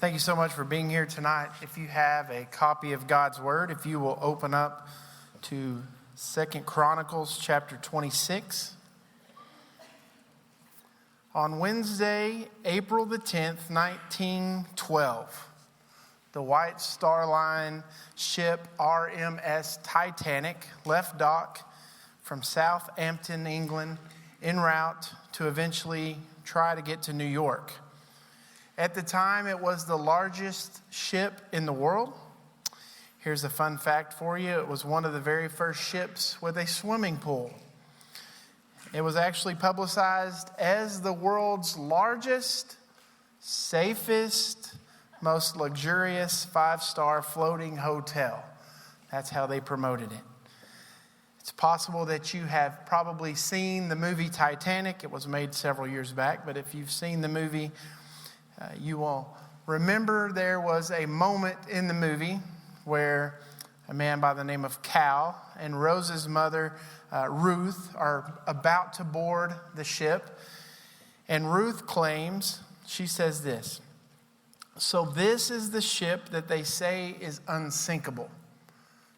Thank you so much for being here tonight. If you have a copy of God's Word, if you will open up to 2 Chronicles chapter 26. On Wednesday, April the 10th, 1912, the White Star Line ship RMS Titanic left dock from Southampton, England, en route to eventually try to get to New York. At the time, it was the largest ship in the world. Here's a fun fact for you. It was one of the very first ships with a swimming pool. It was actually publicized as the world's largest, safest, most luxurious 5-star floating hotel. That's how they promoted it. It's possible that you have probably seen the movie Titanic. It was made several years back, but if you've seen the movie, you will remember there was a moment in the movie where a man by the name of Cal and Rose's mother, Ruth, are about to board the ship. And Ruth claims, she says this, "So this is the ship that they say is unsinkable."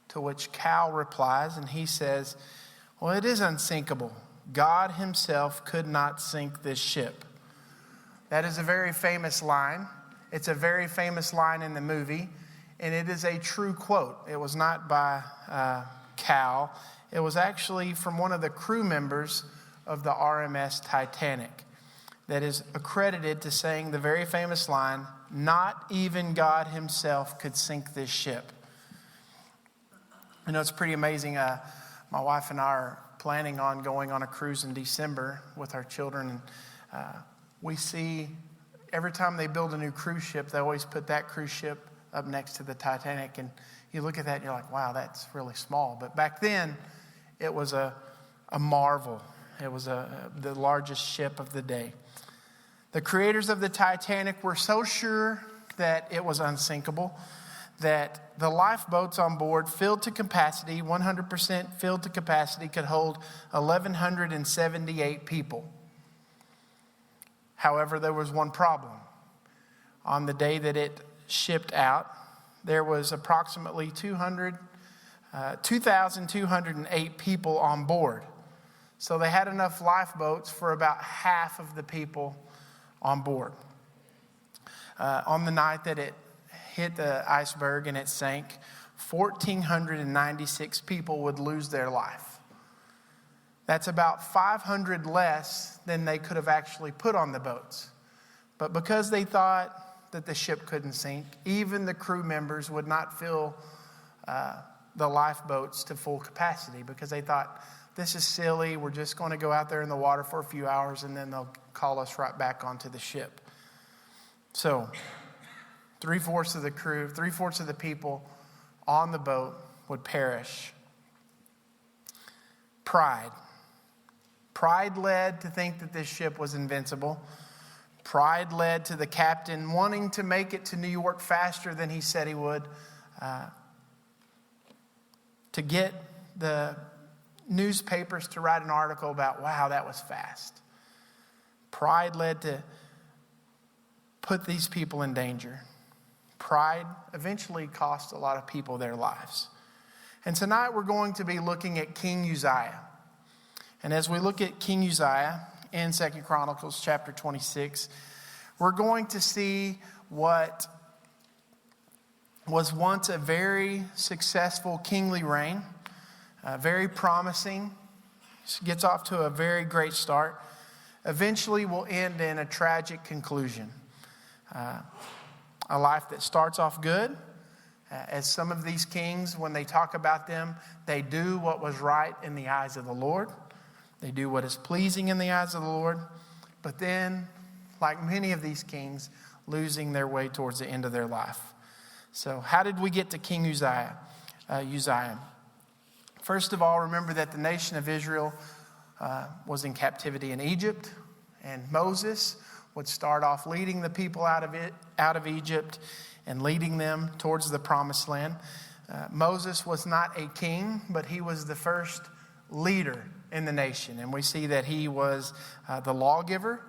To which Cal replies, and he says, "Well, it is unsinkable. God himself could not sink this ship." That is a very famous line. It's a very famous line in the movie, and it is a true quote. It was not by Cal. It was actually from one of the crew members of the RMS Titanic that is accredited to saying the very famous line, "Not even God himself could sink this ship." You know, it's pretty amazing. My wife and I are planning on going on a cruise in December with our children, and we see every time they build a new cruise ship, they always put that cruise ship up next to the Titanic. And you look at that and you're like, wow, that's really small. But back then, it was a marvel. It was the largest ship of the day. The creators of the Titanic were so sure that it was unsinkable that the lifeboats on board, filled to capacity, 100% filled to capacity, could hold 1,178 people. However, there was one problem. On the day that it shipped out, there was approximately 2,208 people on board. So they had enough lifeboats for about half of the people on board. On the night that it hit the iceberg and it sank, 1,496 people would lose their life. That's about 500 less than they could have actually put on the boats. But because they thought that the ship couldn't sink, even the crew members would not fill the lifeboats to full capacity because they thought, this is silly. We're just going to go out there in the water for a few hours and then they'll call us right back onto the ship. So 3/4 of the crew, 3/4 of the people on the boat would perish. Pride. Pride led to think that this ship was invincible. Pride led to the captain wanting to make it to New York faster than he said he would, to get the newspapers to write an article about, wow, that was fast. Pride led to put these people in danger. Pride eventually cost a lot of people their lives. And tonight we're going to be looking at King Uzziah. And as we look at King Uzziah in 2 Chronicles chapter 26, we're going to see what was once a very successful kingly reign, very promising, gets off to a very great start, eventually will end in a tragic conclusion. A life that starts off good, as some of these kings, when they talk about them, they do what was right in the eyes of the Lord. They do what is pleasing in the eyes of the Lord. But then, like many of these kings, losing their way towards the end of their life. So how did we get to King Uzziah? First of all, remember that the nation of Israel was in captivity in Egypt. And Moses would start off leading the people out of Egypt and leading them towards the promised land. Moses was not a king, but he was the first leader in the nation. And we see that he was the lawgiver.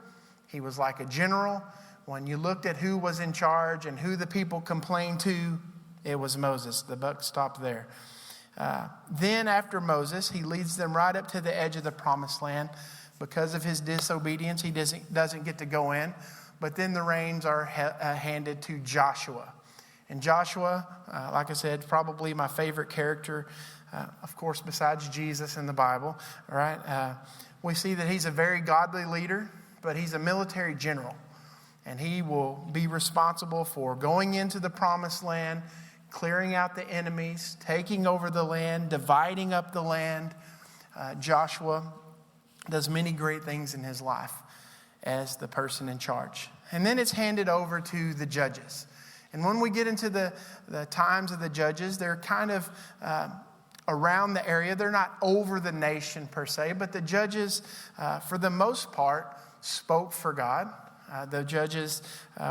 He was like a general, when you looked at who was in charge and who the people complained to, it was Moses. The buck stopped there. Then after Moses, he leads them right up to the edge of the promised land. Because of his disobedience, he doesn't get to go in. But then the reins are handed to Joshua. And Joshua, like I said, probably my favorite character, of course, besides Jesus in the Bible. All right, we see that he's a very godly leader, but he's a military general. And he will be responsible for going into the promised land, clearing out the enemies, taking over the land, dividing up the land. Joshua does many great things in his life as the person in charge. And then it's handed over to the judges. And when we get into the times of the judges, they're kind of around the area. They're not over the nation per se, but the judges, for the most part, spoke for God. The judges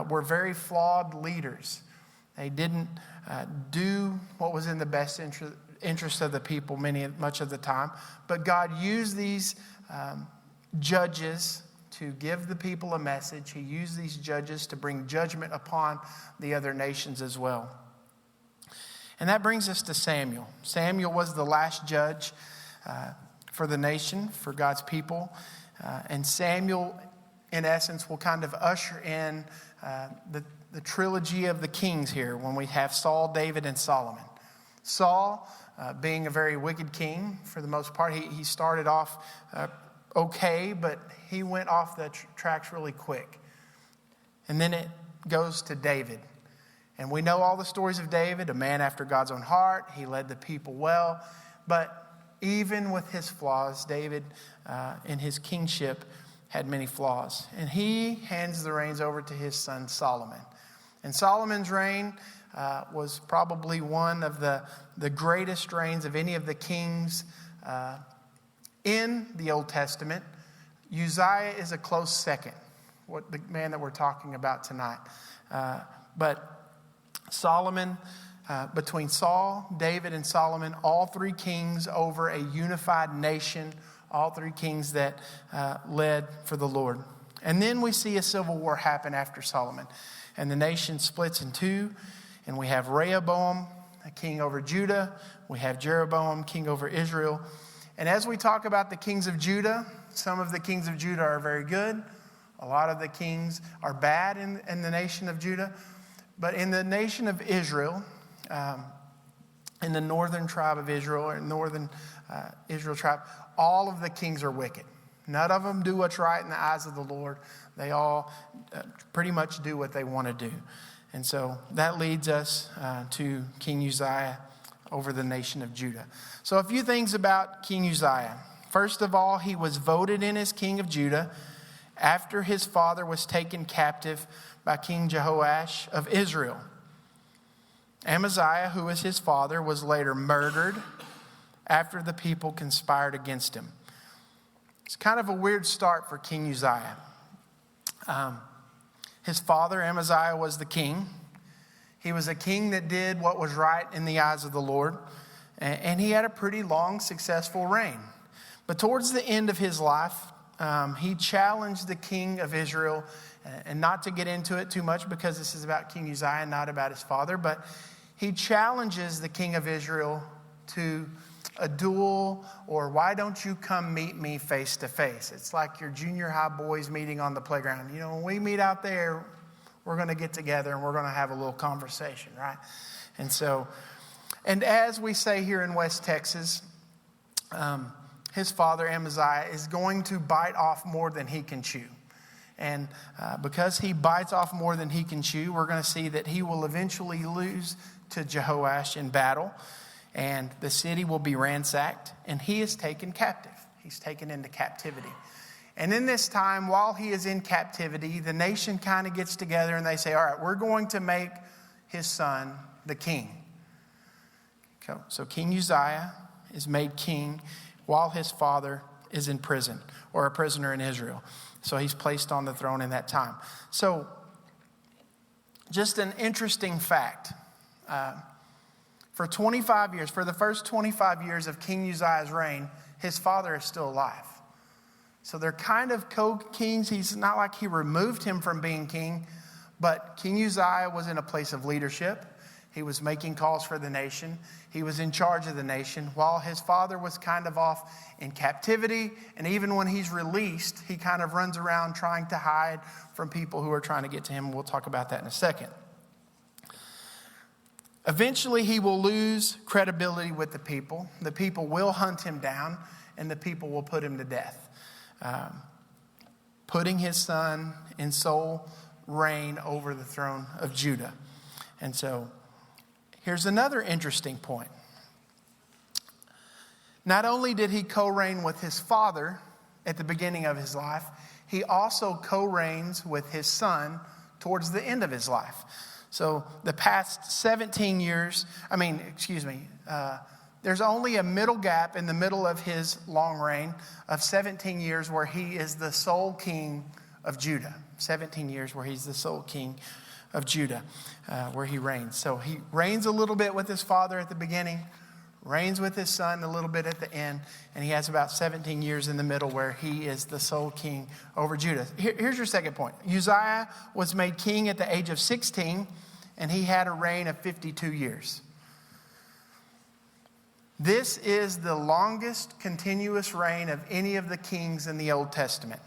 were very flawed leaders. They didn't do what was in the best interest of the people much of the time. But God used these judges to give the people a message. He used these judges to bring judgment upon the other nations as well. And that brings us to Samuel. Samuel was the last judge for the nation, for God's people. And Samuel, in essence, will kind of usher in the trilogy of the kings here when we have Saul, David, and Solomon. Saul, being a very wicked king for the most part, he started off okay, but he went off the tracks really quick. And then it goes to David. And we know all the stories of David, a man after God's own heart. He led the people well. But even with his flaws, David, in his kingship, had many flaws. And he hands the reins over to his son Solomon. And Solomon's reign was probably one of the greatest reigns of any of the kings in the Old Testament. Uzziah is a close second, the man that we're talking about tonight. But Solomon, between Saul, David, and Solomon, all three kings over a unified nation, all three kings that led for the Lord. And then we see a civil war happen after Solomon. And the nation splits in two. And we have Rehoboam, a king over Judah. We have Jeroboam, king over Israel. And as we talk about the kings of Judah, some of the kings of Judah are very good. A lot of the kings are bad in the nation of Judah. But in the nation of Israel, in the northern tribe of Israel, or northern Israel tribe, all of the kings are wicked. None of them do what's right in the eyes of the Lord. They all pretty much do what they want to do. And so that leads us to King Uzziah over the nation of Judah. So a few things about King Uzziah. First of all, he was voted in as king of Judah after his father was taken captive by King Jehoash of Israel. Amaziah, who was his father, was later murdered after the people conspired against him. It's kind of a weird start for King Uzziah. His father, Amaziah, was the king. He was a king that did what was right in the eyes of the Lord. And he had a pretty long, successful reign. But towards the end of his life, he challenged the king of Israel, and not to get into it too much because this is about King Uzziah, not about his father, but he challenges the king of Israel to a duel, or why don't you come meet me face to face? It's like your junior high boys meeting on the playground. You know, when we meet out there, we're going to get together and we're going to have a little conversation, right? And as we say here in West Texas, his father, Amaziah, is going to bite off more than he can chew. And because he bites off more than he can chew, we're going to see that he will eventually lose to Jehoash in battle. And the city will be ransacked, and he is taken captive. He's taken into captivity. And in this time, while he is in captivity, the nation kind of gets together and they say, all right, we're going to make his son the king. So King Uzziah is made king while his father is in prison, or a prisoner in Israel. So he's placed on the throne in that time. So just an interesting fact. For 25 years, for the first 25 years of King Uzziah's reign, his father is still alive. So they're kind of co-kings. He's not like he removed him from being king, But King Uzziah was in a place of leadership. He was making calls for the nation. He was in charge of the nation while his father was kind of off in captivity. And even when he's released, he kind of runs around trying to hide from people who are trying to get to him. We'll talk about that in a second. Eventually, he will lose credibility with the people. The people will hunt him down, and the people will put him to death, putting his son in sole reign over the throne of Judah. And so here's another interesting point. Not only did he co-reign with his father at the beginning of his life, he also co-reigns with his son towards the end of his life. So the past 17 years, there's only a middle gap in the middle of his long reign of 17 years where he is the sole king of Judah. 17 years where he's the sole king of Judah, where he reigns. So he reigns a little bit with his father at the beginning, reigns with his son a little bit at the end, and he has about 17 years in the middle where he is the sole king over Judah. Here's your second point. Uzziah was made king at the age of 16, and he had a reign of 52 years. This is the longest continuous reign of any of the kings in the Old Testament.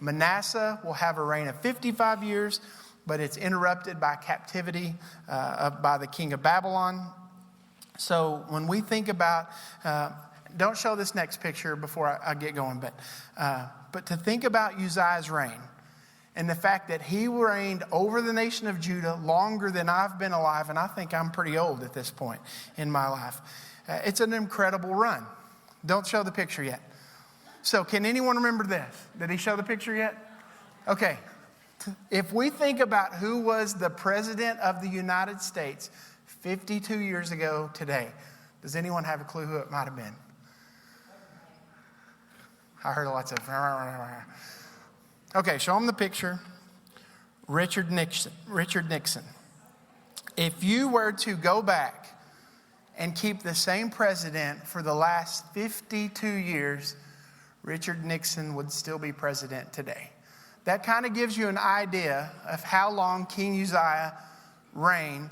Manasseh will have a reign of 55 years, but it's interrupted by captivity by the king of Babylon. So when we think about, don't show this next picture before I get going, but to think about Uzziah's reign and the fact that he reigned over the nation of Judah longer than I've been alive, and I think I'm pretty old at this point in my life. It's an incredible run. Don't show the picture yet. So can anyone remember this? Did he show the picture yet? Okay. If we think about who was the president of the United States 52 years ago today, does anyone have a clue who it might have been? I heard lots of... Okay, show them the picture. Richard Nixon. If you were to go back and keep the same president for the last 52 years, Richard Nixon would still be president today. That kind of gives you an idea of how long King Uzziah reigned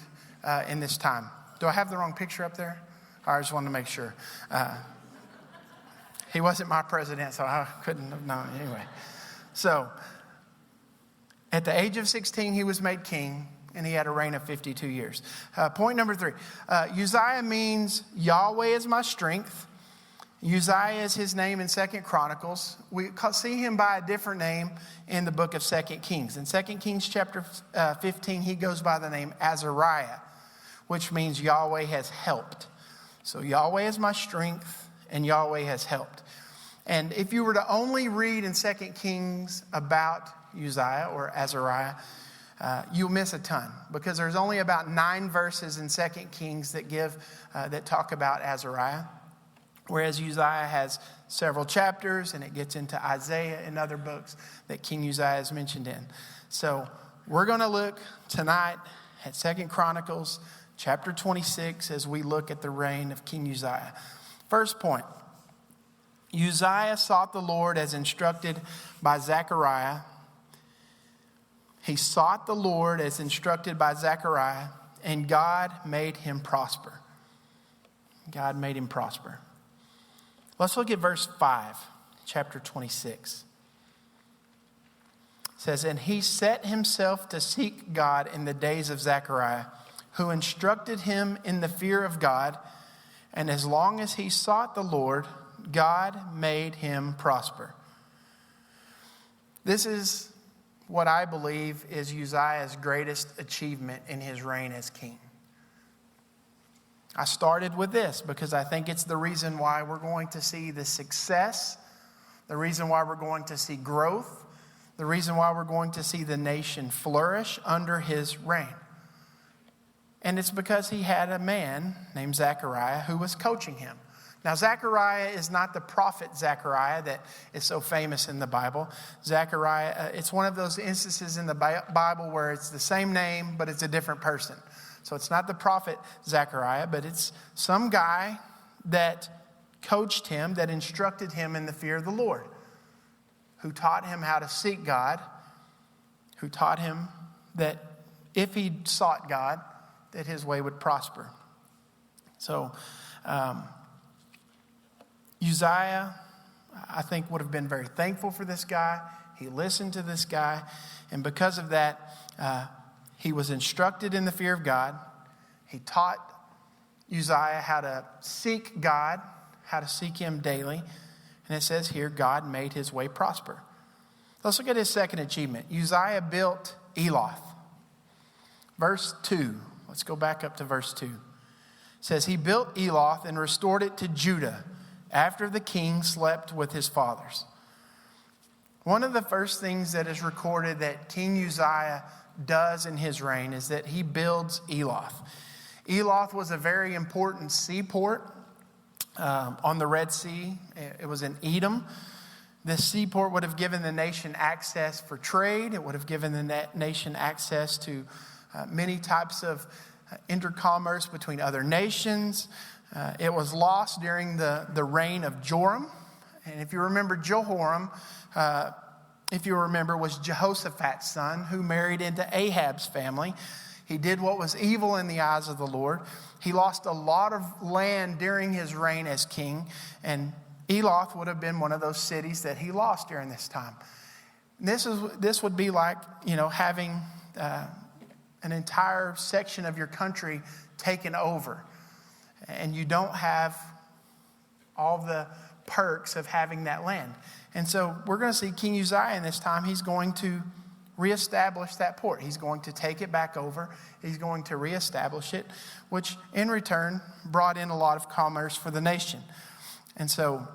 in this time. Do I have the wrong picture up there? I just wanted to make sure. He wasn't my president, so I couldn't have known anyway. So, at the age of 16, he was made king, and he had a reign of 52 years. Point number 3. Uzziah means Yahweh is my strength. Uzziah is his name in 2 Chronicles. We see him by a different name in the book of 2 Kings. In 2 Kings chapter 15, he goes by the name Azariah, which means Yahweh has helped. So Yahweh is my strength, and Yahweh has helped. And if you were to only read in 2 Kings about Uzziah or Azariah, you'll miss a ton, because there's only about 9 verses in 2 Kings that talk about Azariah. Whereas Uzziah has several chapters, and it gets into Isaiah and other books that King Uzziah is mentioned in. So we're going to look tonight at 2 Chronicles chapter 26 as we look at the reign of King Uzziah. First point, Uzziah sought the Lord as instructed by Zechariah. He sought the Lord as instructed by Zechariah, and God made him prosper. God made him prosper. Let's look at verse 5, chapter 26. It says, and he set himself to seek God in the days of Zechariah, who instructed him in the fear of God. And as long as he sought the Lord, God made him prosper. This is what I believe is Uzziah's greatest achievement in his reign as king. I started with this because I think it's the reason why we're going to see the success, the reason why we're going to see growth, the reason why we're going to see the nation flourish under his reign. And it's because he had a man named Zechariah who was coaching him. Now, Zechariah is not the prophet Zechariah that is so famous in the Bible. Zechariah, it's one of those instances in the Bible where it's the same name, but it's a different person. So it's not the prophet Zechariah, but it's some guy that coached him, that instructed him in the fear of the Lord, who taught him how to seek God, who taught him that if he sought God, that his way would prosper. So Uzziah, I think, would have been very thankful for this guy. He listened to this guy. And because of that, he was instructed in the fear of God. He taught Uzziah how to seek God, how to seek him daily. And it says here, God made his way prosper. Let's look at his second achievement. Uzziah built Eloth. Verse 2. Let's go back up to verse 2. It says, he built Eloth and restored it to Judah after the king slept with his fathers. One of the first things that is recorded that King Uzziah does in his reign is that he builds Eloth. Eloth was a very important seaport on the Red Sea. It was in Edom. This seaport would have given the nation access for trade. It would have given the nation access to many types of intercommerce between other nations. It was lost during the reign of Joram. And if you remember, Jehoram, was Jehoshaphat's son who married into Ahab's family. He did what was evil in the eyes of the Lord. He lost a lot of land during his reign as king. And Eloth would have been one of those cities that he lost during this time. This would be like, having an entire section of your country taken over. And you don't have all the perks of having that land. And so we're going to see King Uzziah in this time. He's going to reestablish that port. He's going to take it back over. He's going to reestablish it, which in return brought in a lot of commerce for the nation. And so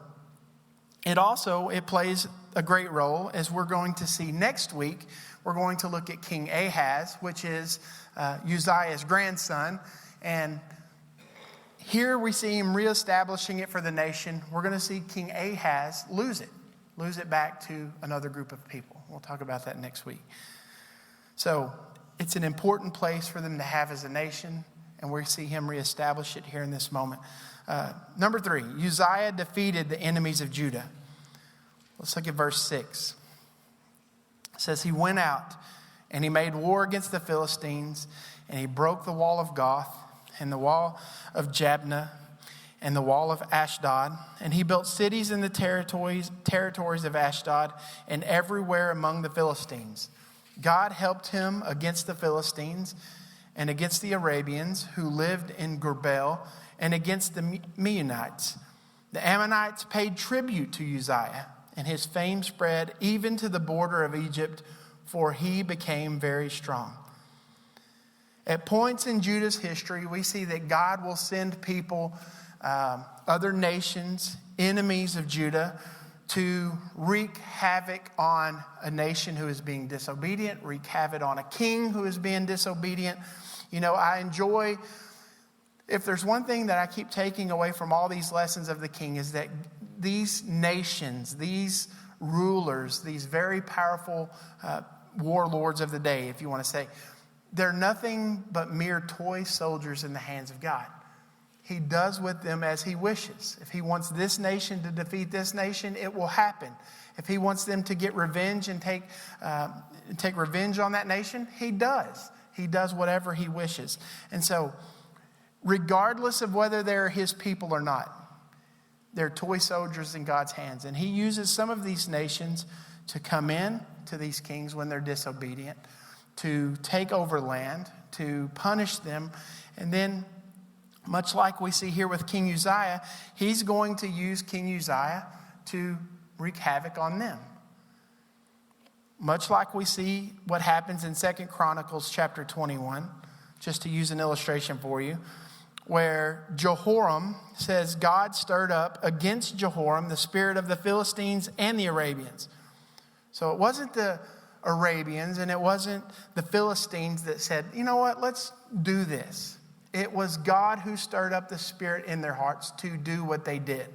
it plays a great role, as we're going to see next week. We're going to look at King Ahaz, which is Uzziah's grandson. And here we see him reestablishing it for the nation. We're going to see King Ahaz lose it back to another group of people. We'll talk about that next week. So it's an important place for them to have as a nation, and we see him reestablish it here in this moment. Number 3, Uzziah defeated the enemies of Judah. Let's look at verse 6. It says, he went out and he made war against the Philistines, and he broke the wall of Goth and the wall of Jabneh and the wall of Ashdod. And he built cities in the territories of Ashdod and everywhere among the Philistines. God helped him against the Philistines and against the Arabians who lived in Gurbaal and against the Meunites. The Ammonites paid tribute to Uzziah, and his fame spread even to the border of Egypt, for he became very strong. At points in Judah's history, we see that God will send people, other nations, enemies of Judah, to wreak havoc on a nation who is being disobedient, wreak havoc on a king who is being disobedient. I enjoy, if there's one thing that I keep taking away from all these lessons of the king, is that these nations, these rulers, these very powerful warlords of the day, if you want to say, they're nothing but mere toy soldiers in the hands of God. He does with them as he wishes. If he wants this nation to defeat this nation, it will happen. If he wants them to get revenge and take revenge on that nation, he does. He does whatever he wishes. And so, regardless of whether they're his people or not, they're toy soldiers in God's hands. And he uses some of these nations to come in to these kings when they're disobedient, to take over land, to punish them. And then, much like we see here with King Uzziah, he's going to use King Uzziah to wreak havoc on them. Much like we see what happens in 2 Chronicles chapter 21, just to use an illustration for you, where Jehoram says God stirred up against Jehoram the spirit of the Philistines and the Arabians. So it wasn't the Arabians and it wasn't the Philistines that said, you know what, let's do this. It was God who stirred up the spirit in their hearts to do what they did.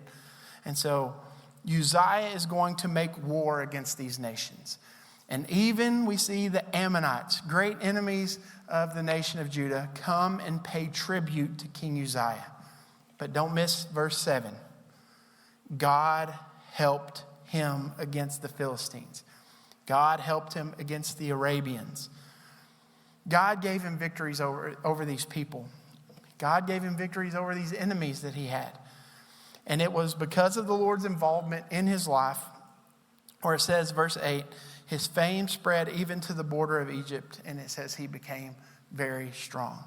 And so Uzziah is going to make war against these nations. And even we see the Ammonites, great enemies of the nation of Judah, come and pay tribute to King Uzziah. But don't miss verse 7. God helped him against the Philistines. God helped him against the Arabians. God gave him victories over these people. God gave him victories over these enemies that he had. And it was because of the Lord's involvement in his life, where it says, verse 8, his fame spread even to the border of Egypt, and it says he became very strong.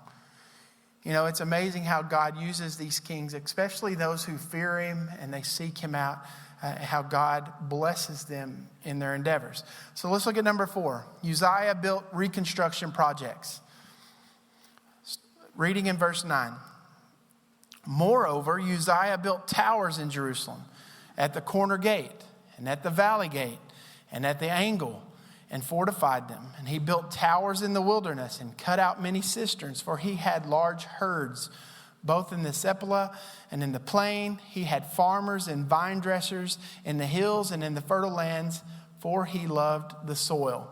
You know, it's amazing how God uses these kings, especially those who fear him and they seek him out, how God blesses them in their endeavors. So let's look at number 4. Uzziah built reconstruction projects. Reading in verse 9. Moreover, Uzziah built towers in Jerusalem, at the corner gate, and at the valley gate, and at the angle, and fortified them. And he built towers in the wilderness, and cut out many cisterns, for he had large herds, both in the Sepulchre and in the plain. He had farmers and vine dressers in the hills and in the fertile lands, for he loved the soil.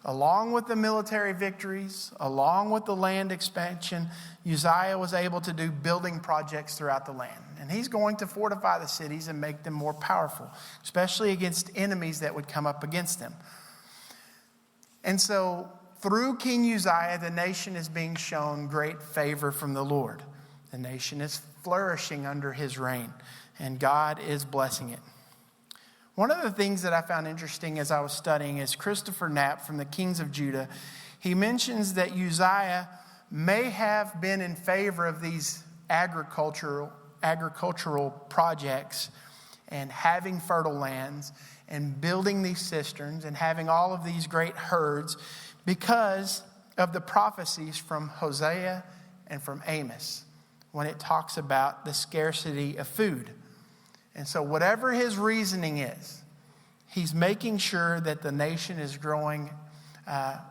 Along with the military victories, along with the land expansion, Uzziah was able to do building projects throughout the land. And he's going to fortify the cities and make them more powerful, especially against enemies that would come up against them. And so through King Uzziah, the nation is being shown great favor from the Lord. The nation is flourishing under his reign, and God is blessing it. One of the things that I found interesting as I was studying is Christopher Knapp from the Kings of Judah. He mentions that Uzziah may have been in favor of these agricultural projects and having fertile lands and building these cisterns and having all of these great herds because of the prophecies from Hosea and from Amos when it talks about the scarcity of food. And so whatever his reasoning is, he's making sure that the nation is growing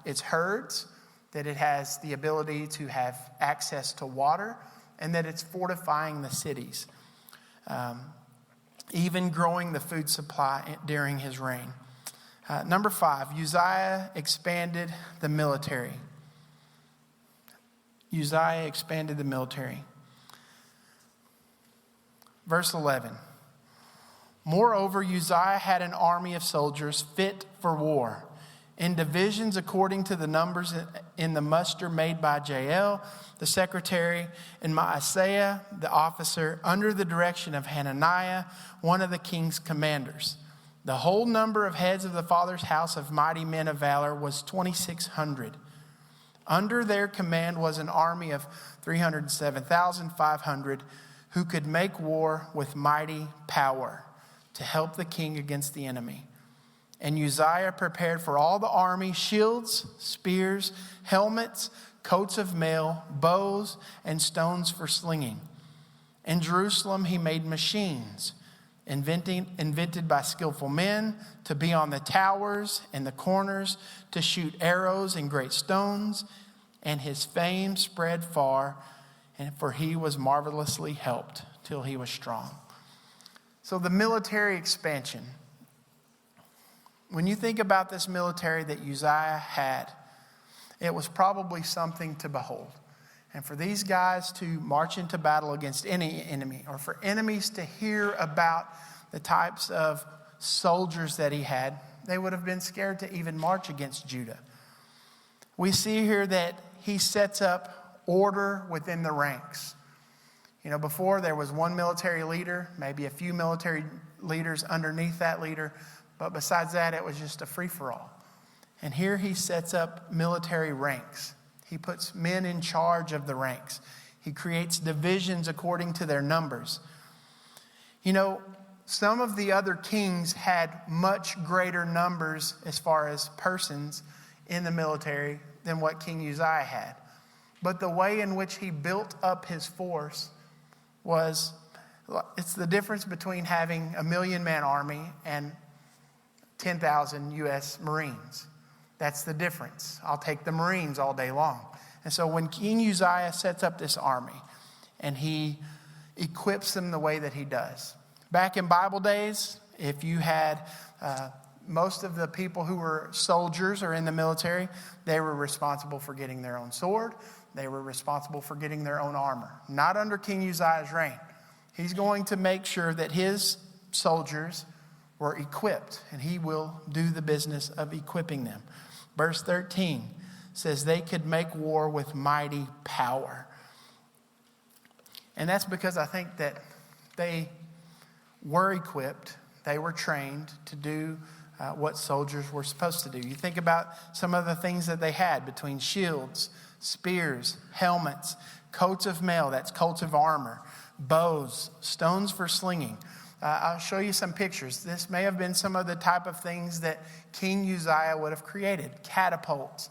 its herds, that it has the ability to have access to water, and that it's fortifying the cities, even growing the food supply during his reign. Number 5, Uzziah expanded the military. Uzziah expanded the military. Verse 11. Moreover, Uzziah had an army of soldiers fit for war, in divisions according to the numbers in the muster made by Jael, the secretary, and Maaseiah, the officer, under the direction of Hananiah, one of the king's commanders. The whole number of heads of the father's house of mighty men of valor was 2,600. Under their command was an army of 307,500 who could make war with mighty power to help the king against the enemy. And Uzziah prepared for all the army shields, spears, helmets, coats of mail, bows, and stones for slinging. In Jerusalem he made machines, invented by skillful men, to be on the towers and the corners, to shoot arrows and great stones. And his fame spread far, and for he was marvelously helped till he was strong. So the military expansion. When you think about this military that Uzziah had, it was probably something to behold. And for these guys to march into battle against any enemy, or for enemies to hear about the types of soldiers that he had, they would have been scared to even march against Judah. We see here that he sets up order within the ranks. You know, before there was one military leader, maybe a few military leaders underneath that leader, but besides that, it was just a free-for-all. And here he sets up military ranks. He puts men in charge of the ranks. He creates divisions according to their numbers. You know, some of the other kings had much greater numbers as far as persons in the military than what King Uzziah had. But the way in which he built up his force it's the difference between having a 1,000,000-man army and 10,000 U.S. Marines. That's the difference. I'll take the Marines all day long. And so when King Uzziah sets up this army and he equips them the way that he does. Back in Bible days, if you had most of the people who were soldiers or in the military, they were responsible for getting their own sword. They were responsible for getting their own armor. Not under King Uzziah's reign. He's going to make sure that his soldiers were equipped, and he will do the business of equipping them. Verse 13, says they could make war with mighty power. And that's because I think that they were equipped, they were trained to do what soldiers were supposed to do. You think about some of the things that they had between shields, spears, helmets, coats of mail, that's coats of armor, bows, stones for slinging. I'll show you some pictures. This may have been some of the type of things that King Uzziah would have created. Catapults,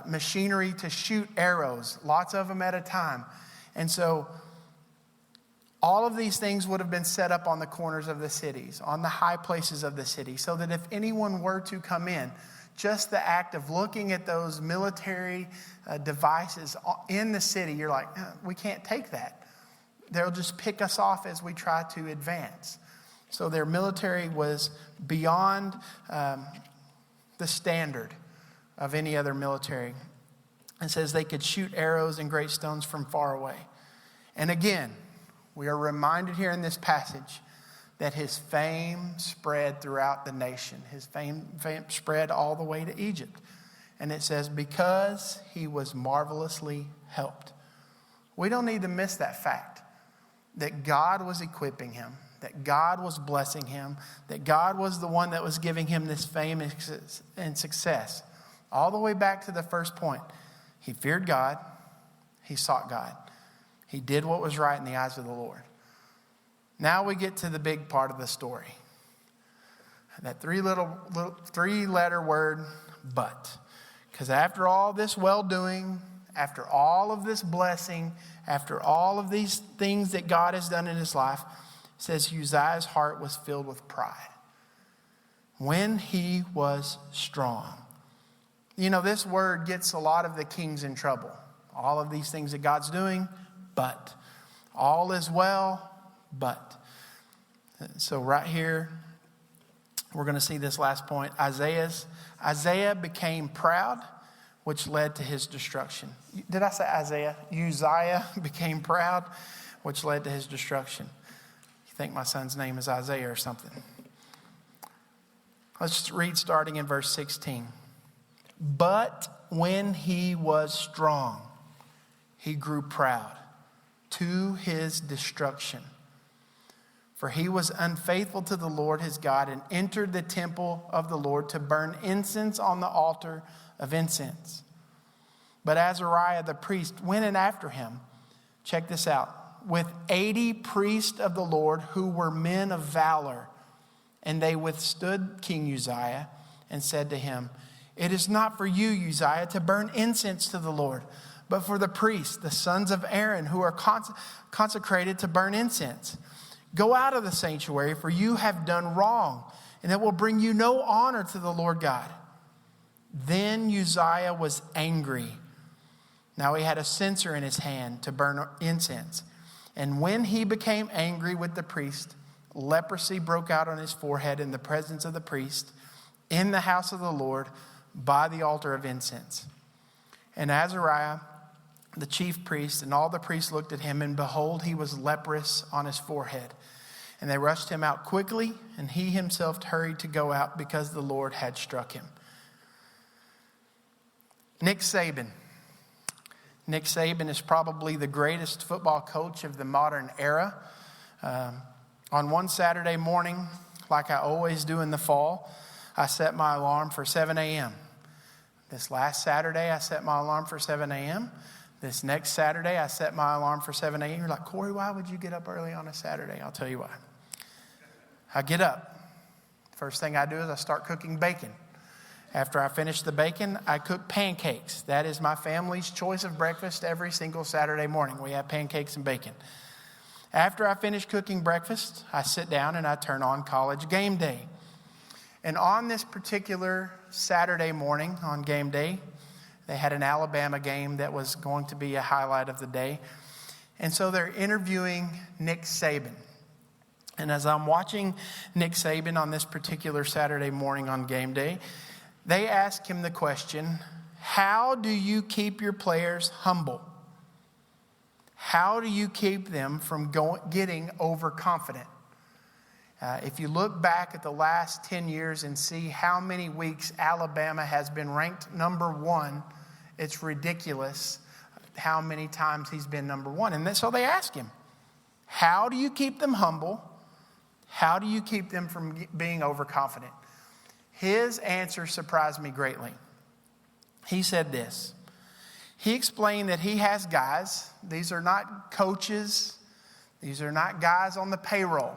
machinery to shoot arrows, lots of them at a time. And so all of these things would have been set up on the corners of the cities, on the high places of the city, so that if anyone were to come in, just the act of looking at those military devices in the city, you're like, we can't take that. They'll just pick us off as we try to advance. So their military was beyond the standard of any other military. It says they could shoot arrows and great stones from far away. And again, we are reminded here in this passage that his fame spread throughout the nation. His fame spread all the way to Egypt. And it says, because he was marvelously helped. We don't need to miss that fact, that God was equipping him, that God was blessing him, that God was the one that was giving him this fame and success. All the way back to the first point. He feared God. He sought God. He did what was right in the eyes of the Lord. Now we get to the big part of the story. That three-letter word, but. Because after all this well-doing, after all of this blessing, after all of these things that God has done in his life, it says Uzziah's heart was filled with pride. When he was strong. You know, this word gets a lot of the kings in trouble. All of these things that God's doing, but. All is well, but. So right here, we're going to see this last point. Isaiah became proud, which led to his destruction. Did I say Isaiah? Uzziah became proud, which led to his destruction. You think my son's name is Isaiah or something? Let's read starting in verse 16. But when he was strong, he grew proud to his destruction. For he was unfaithful to the Lord his God and entered the temple of the Lord to burn incense on the altar of incense. But Azariah the priest went in after him. Check this out. With 80 priests of the Lord who were men of valor. And they withstood King Uzziah and said to him, it is not for you, Uzziah, to burn incense to the Lord, but for the priests, the sons of Aaron, who are consecrated to burn incense. Go out of the sanctuary, for you have done wrong, and it will bring you no honor to the Lord God. Then Uzziah was angry. Now he had a censer in his hand to burn incense. And when he became angry with the priest, leprosy broke out on his forehead in the presence of the priest, in the house of the Lord, by the altar of incense. And Azariah, the chief priest, and all the priests looked at him, and behold, he was leprous on his forehead. And they rushed him out quickly, and he himself hurried to go out because the Lord had struck him. Nick Saban. Nick Saban is probably the greatest football coach of the modern era. On one Saturday morning, like I always do in the fall, I set my alarm for 7 a.m. This last Saturday, I set my alarm for 7 a.m. This next Saturday, I set my alarm for 7 a.m. You're like, Corey, why would you get up early on a Saturday? I'll tell you why. I get up. First thing I do is I start cooking bacon. After I finish the bacon, I cook pancakes. That is my family's choice of breakfast every single Saturday morning. We have pancakes and bacon. After I finish cooking breakfast, I sit down and I turn on College Game Day. And on this particular Saturday morning, on game day, they had an Alabama game that was going to be a highlight of the day. And so they're interviewing Nick Saban. And as I'm watching Nick Saban on this particular Saturday morning on game day, they ask him the question, how do you keep your players humble? How do you keep them from getting overconfident? If you look back at the last 10 years and see how many weeks Alabama has been ranked number one It's ridiculous how many times he's been number one. And so they ask him, how do you keep them humble? How do you keep them from being overconfident? His answer surprised me greatly. He said this. He explained that he has guys. These are not coaches. These are not guys on the payroll.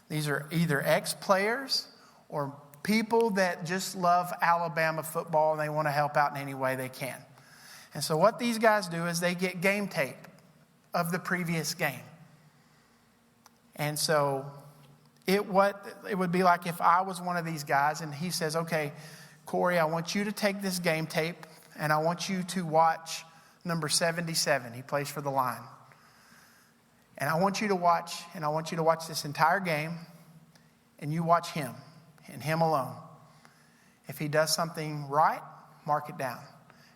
These are either ex-players or people that just love Alabama football and they want to help out in any way they can. And so what these guys do is they get game tape of the previous game. And so it would be like if I was one of these guys and he says, okay, Corey, I want you to take this game tape and I want you to watch number 77. He plays for the Line. And I want you to watch this entire game, and you watch him and him alone. If he does something right, mark it down.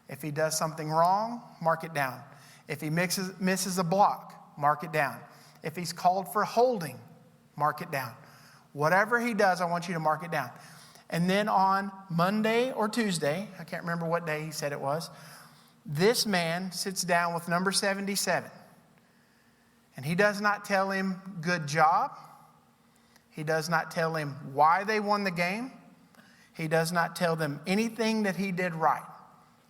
If he does something wrong, mark it down. If he misses a block, mark it down. If he's called for holding, mark it down. Whatever he does, I want you to mark it down. And then on Monday or Tuesday, I can't remember what day he said it was, this man sits down with number 77. And he does not tell him, good job. He does not tell him why they won the game. He does not tell them anything that he did right.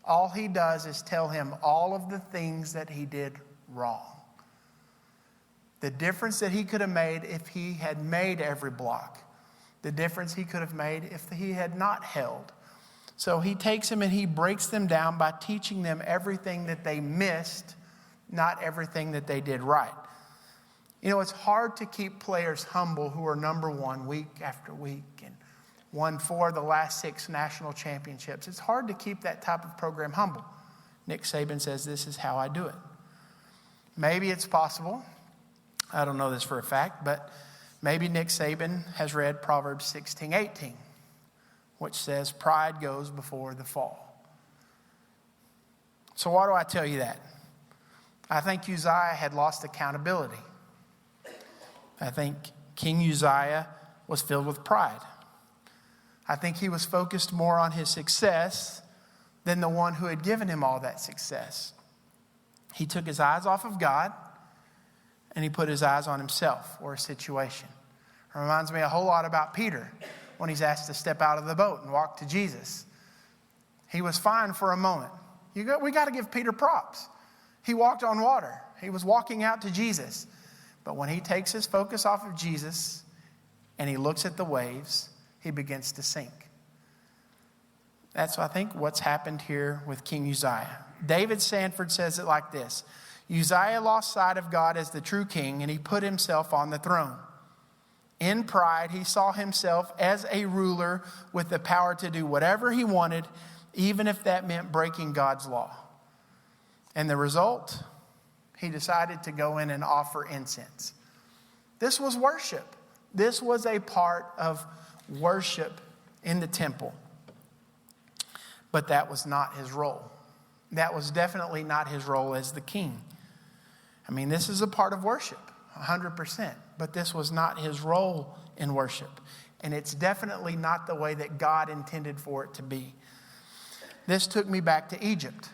All he does is tell him all of the things that he did wrong. The difference that he could have made if he had made every block. The difference he could have made if he had not held. So he takes them and he breaks them down by teaching them everything that they missed, not everything that they did right. You know, it's hard to keep players humble who are number one week after week and won 4 of the last 6 national championships. It's hard to keep that type of program humble. Nick Saban says, this is how I do it. Maybe it's possible. I don't know this for a fact, but maybe Nick Saban has read Proverbs 16:18, which says, pride goes before the fall. So why do I tell you that? I think Uzziah had lost accountability. I think King Uzziah was filled with pride. I think he was focused more on his success than the one who had given him all that success. He took his eyes off of God and he put his eyes on himself or a situation. It reminds me a whole lot about Peter when he's asked to step out of the boat and walk to Jesus. He was fine for a moment. We got to give Peter props. He walked on water. He was walking out to Jesus. But when he takes his focus off of Jesus and he looks at the waves, he begins to sink. That's, I think, what's happened here with King Uzziah. David Sanford says it like this. Uzziah lost sight of God as the true king, and he put himself on the throne. In pride, he saw himself as a ruler with the power to do whatever he wanted, even if that meant breaking God's law. And the result, he decided to go in and offer incense. This was worship. This was a part of worship in the temple. But that was not his role. That was definitely not his role as the king. I mean, this is a part of worship, 100%. But this was not his role in worship. And it's definitely not the way that God intended for it to be. This took me back to Egypt.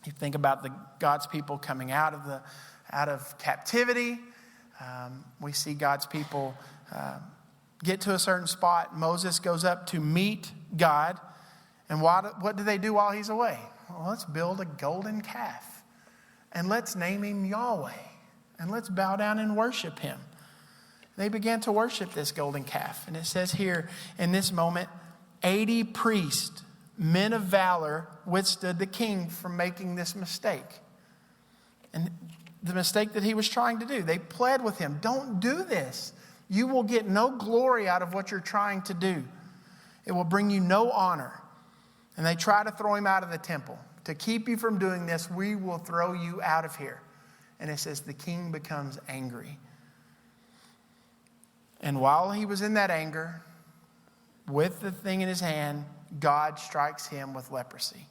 You think about God's people coming out of captivity. We see God's people get to a certain spot. Moses goes up to meet God. And what do they do while he's away? Well, let's build a golden calf. And let's name him Yahweh. And let's bow down and worship him. They began to worship this golden calf. And it says here, in this moment, 80 priests, men of valor, withstood the king from making this mistake. And the mistake that he was trying to do, they pled with him, don't do this. You will get no glory out of what you're trying to do. It will bring you no honor. And they try to throw him out of the temple. To keep you from doing this, we will throw you out of here. And it says the king becomes angry. And while he was in that anger, with the thing in his hand, God strikes him with leprosy.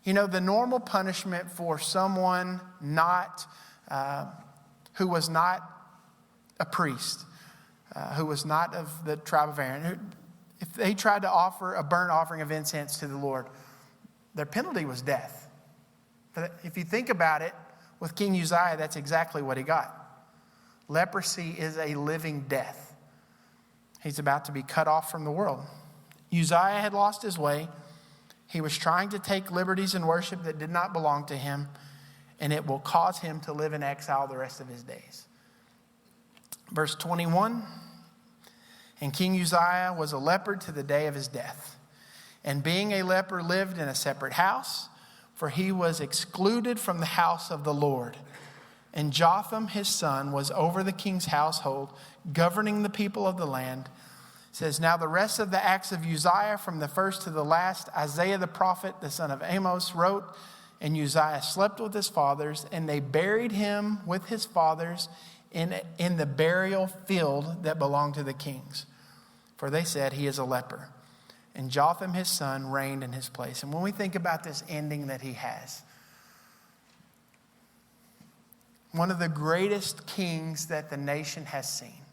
You know, the normal punishment for someone who was not a priest, who was not of the tribe of Aaron, if they tried to offer a burnt offering of incense to the Lord, their penalty was death. But if you think about it, with King Uzziah, that's exactly what he got. Leprosy is a living death. He's about to be cut off from the world. Uzziah had lost his way. He was trying to take liberties in worship that did not belong to him, and it will cause him to live in exile the rest of his days. Verse 21, and King Uzziah was a leper to the day of his death. And being a leper, lived in a separate house, for he was excluded from the house of the Lord. And Jotham, his son, was over the king's household, governing the people of the land. It says, now the rest of the acts of Uzziah, from the first to the last, Isaiah the prophet, the son of Amos, wrote. And Uzziah slept with his fathers, and they buried him with his fathers in the burial field that belonged to the kings. For they said, he is a leper. And Jotham, his son, reigned in his place. And when we think about this ending that he has, one of the greatest kings that the nation has seen.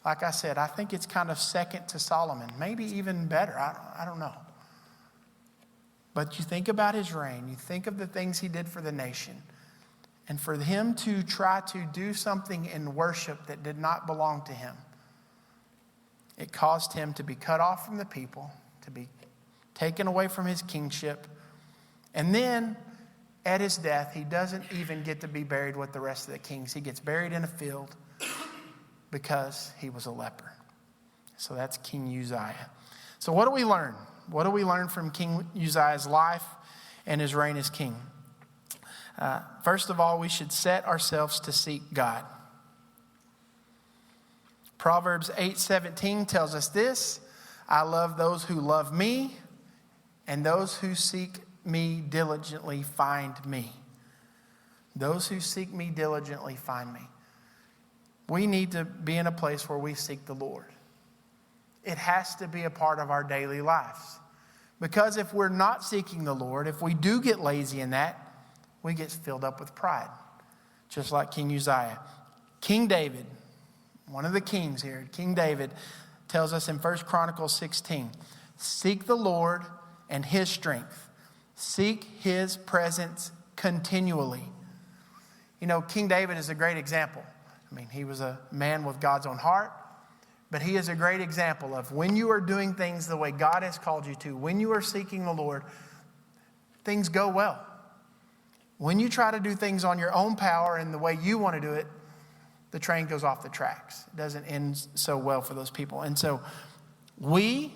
Like I said, I think it's kind of second to Solomon, maybe even better. I don't know. But you think about his reign, you think of the things he did for the nation, and for him to try to do something in worship that did not belong to him, it caused him to be cut off from the people, to be taken away from his kingship. And then at his death, he doesn't even get to be buried with the rest of the kings. He gets buried in a field because he was a leper. So that's King Uzziah. So what do we learn? What do we learn from King Uzziah's life and his reign as king? First of all, we should set ourselves to seek God. Proverbs 8:17 tells us this: I love those who love me, and those who seek me diligently find me. Those who seek me diligently find me. We need to be in a place where we seek the Lord. It has to be a part of our daily lives. Because if we're not seeking the Lord, if we do get lazy in that, we get filled up with pride. Just like King Uzziah. King David, one of the kings here, King David tells us in 1 Chronicles 16, seek the Lord and his strength. Seek his presence continually. You know, King David is a great example. I mean, he was a man with God's own heart, but he is a great example of when you are doing things the way God has called you to, when you are seeking the Lord, things go well. When you try to do things on your own power and the way you want to do it, the train goes off the tracks. It doesn't end so well for those people. And so we,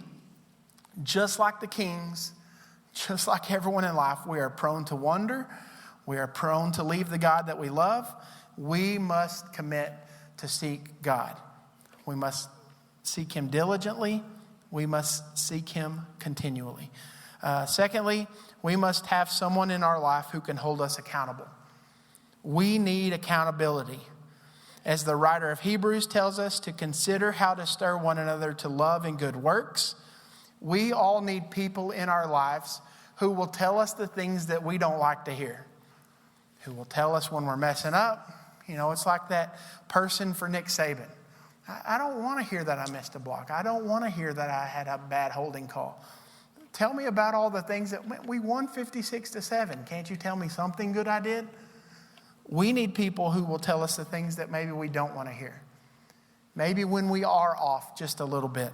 just like the kings, just like everyone in life, we are prone to wander. We are prone to leave the God that we love. We must commit to seek God. We must seek him diligently. We must seek him continually. Secondly, we must have someone in our life who can hold us accountable. We need accountability. As the writer of Hebrews tells us, to consider how to stir one another to love and good works. We all need people in our lives who will tell us the things that we don't like to hear. Who will tell us when we're messing up. You know, it's like that person for Nick Saban. I don't want to hear that I missed a block. I don't want to hear that I had a bad holding call. Tell me about all the things that we won 56-7. Can't you tell me something good I did? We need people who will tell us the things that maybe we don't want to hear. Maybe when we are off just a little bit.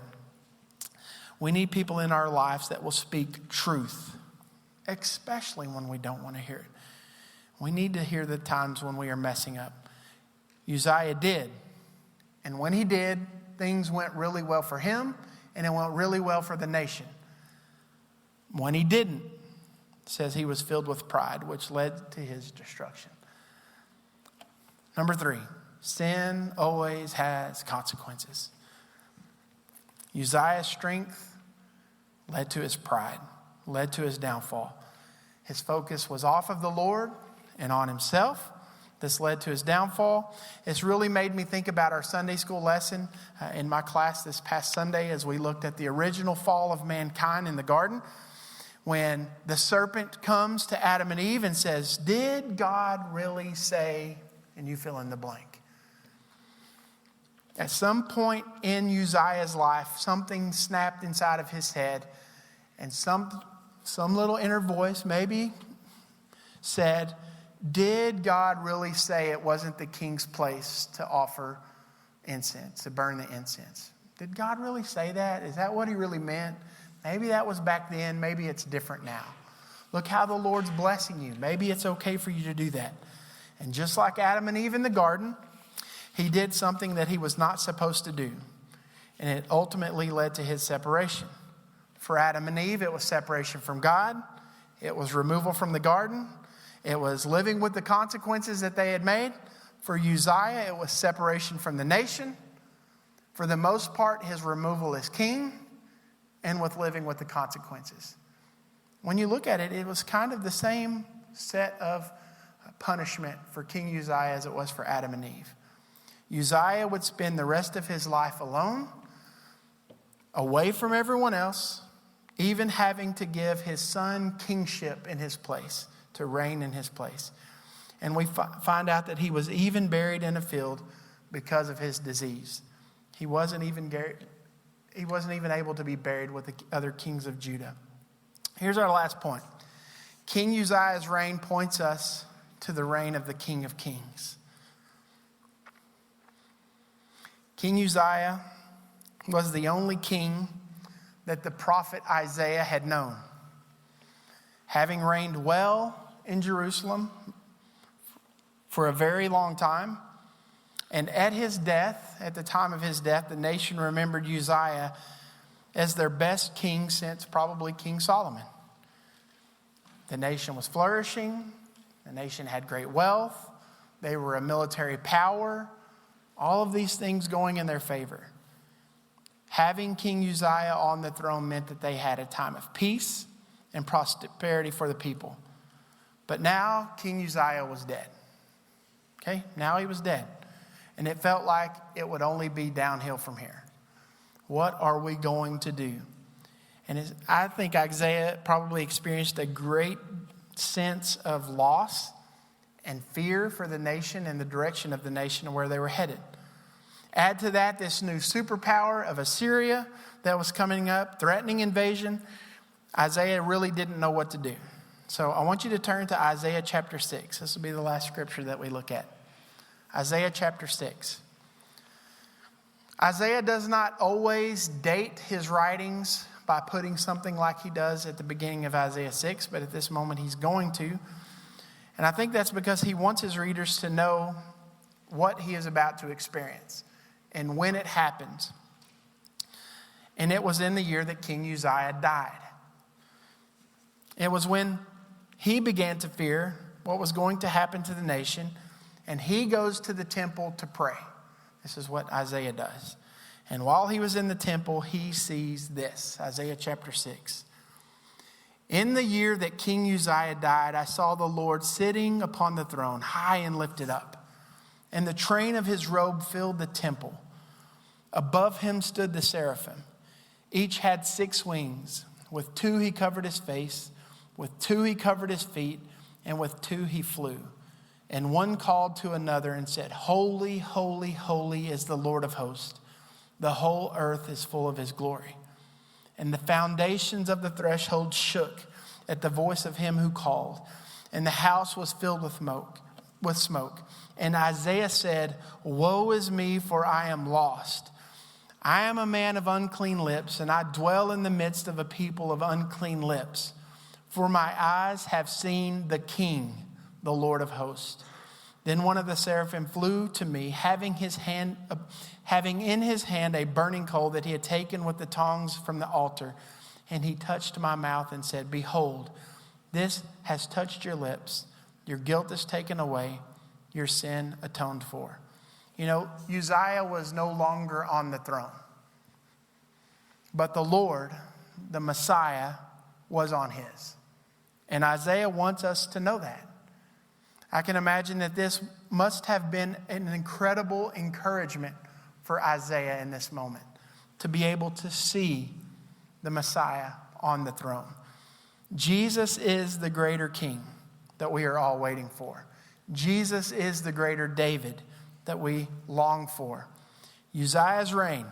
We need people in our lives that will speak truth, especially when we don't want to hear it. We need to hear the times when we are messing up. Uzziah did. And when he did, things went really well for him, and it went really well for the nation. When he didn't, it says he was filled with pride, which led to his destruction. Number 3, sin always has consequences. Uzziah's strength led to his pride, led to his downfall. His focus was off of the Lord and on himself. This led to his downfall. It's really made me think about our Sunday school lesson in my class this past Sunday as we looked at the original fall of mankind in the garden. When the serpent comes to Adam and Eve and says, did God really say, and you fill in the blank. At some point in Uzziah's life, something snapped inside of his head and some little inner voice maybe said, did God really say it wasn't the king's place to offer incense, to burn the incense? Did God really say that? Is that what he really meant? Maybe that was back then. Maybe it's different now. Look how the Lord's blessing you. Maybe it's okay for you to do that. And just like Adam and Eve in the garden, he did something that he was not supposed to do. And it ultimately led to his separation. For Adam and Eve, it was separation from God. It was removal from the garden. It was living with the consequences that they had made. For Uzziah, it was separation from the nation. For the most part, his removal as king and with living with the consequences. When you look at it, it was kind of the same set of punishment for King Uzziah as it was for Adam and Eve. Uzziah would spend the rest of his life alone, away from everyone else, even having to give his son kingship in his place, to reign in his place. And we find out that he was even buried in a field because of his disease. He wasn't even able to be buried with the other kings of Judah. Here's our last point. King Uzziah's reign points us to the reign of the King of Kings. King Uzziah was the only king that the prophet Isaiah had known. Having reigned well in Jerusalem for a very long time, and at his death, at the time of his death, the nation remembered Uzziah as their best king since probably King Solomon. The nation was flourishing. The nation had great wealth. They were a military power. All of these things going in their favor. Having King Uzziah on the throne meant that they had a time of peace and prosperity for the people. But now King Uzziah was dead. Okay, now he was dead. And it felt like it would only be downhill from here. What are we going to do? And I think Isaiah probably experienced a great sense of loss and fear for the nation and the direction of the nation and where they were headed. Add to that this new superpower of Assyria that was coming up, threatening invasion. Isaiah really didn't know what to do. So I want you to turn to Isaiah chapter 6. This will be the last scripture that we look at. Isaiah chapter 6. Isaiah does not always date his writings by putting something like he does at the beginning of Isaiah 6, but at this moment he's going to. And I think that's because he wants his readers to know what he is about to experience and when it happens. And it was in the year that King Uzziah died. It was when he began to fear what was going to happen to the nation, and he goes to the temple to pray. This is what Isaiah does. And while he was in the temple, he sees this, Isaiah chapter 6. In the year that King Uzziah died, I saw the Lord sitting upon the throne, high and lifted up, and the train of his robe filled the temple. Above him stood the seraphim. Each had 6 wings. With 2 he covered his face, with 2 he covered his feet, and with 2 he flew. And one called to another and said, Holy, holy, holy is the Lord of hosts. The whole earth is full of his glory. And the foundations of the threshold shook at the voice of him who called. And the house was filled with smoke. And Isaiah said, Woe is me, for I am lost. I am a man of unclean lips, and I dwell in the midst of a people of unclean lips. For my eyes have seen the King, the Lord of hosts. Then one of the seraphim flew to me, having in his hand a burning coal that he had taken with the tongs from the altar. And he touched my mouth and said, Behold, this has touched your lips. Your guilt is taken away. Your sin atoned for. You know, Uzziah was no longer on the throne. But the Lord, the Messiah, was on his. And Isaiah wants us to know that. I can imagine that this must have been an incredible encouragement for Isaiah in this moment, to be able to see the Messiah on the throne. Jesus is the greater king that we are all waiting for. Jesus is the greater David that we long for. Uzziah's reign,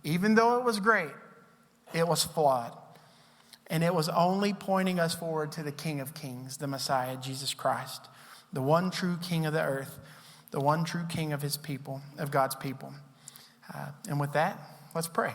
even though it was great, it was flawed. And it was only pointing us forward to the King of Kings, the Messiah, Jesus Christ, the one true King of the earth, the one true King of his people, of God's people. And with that, let's pray.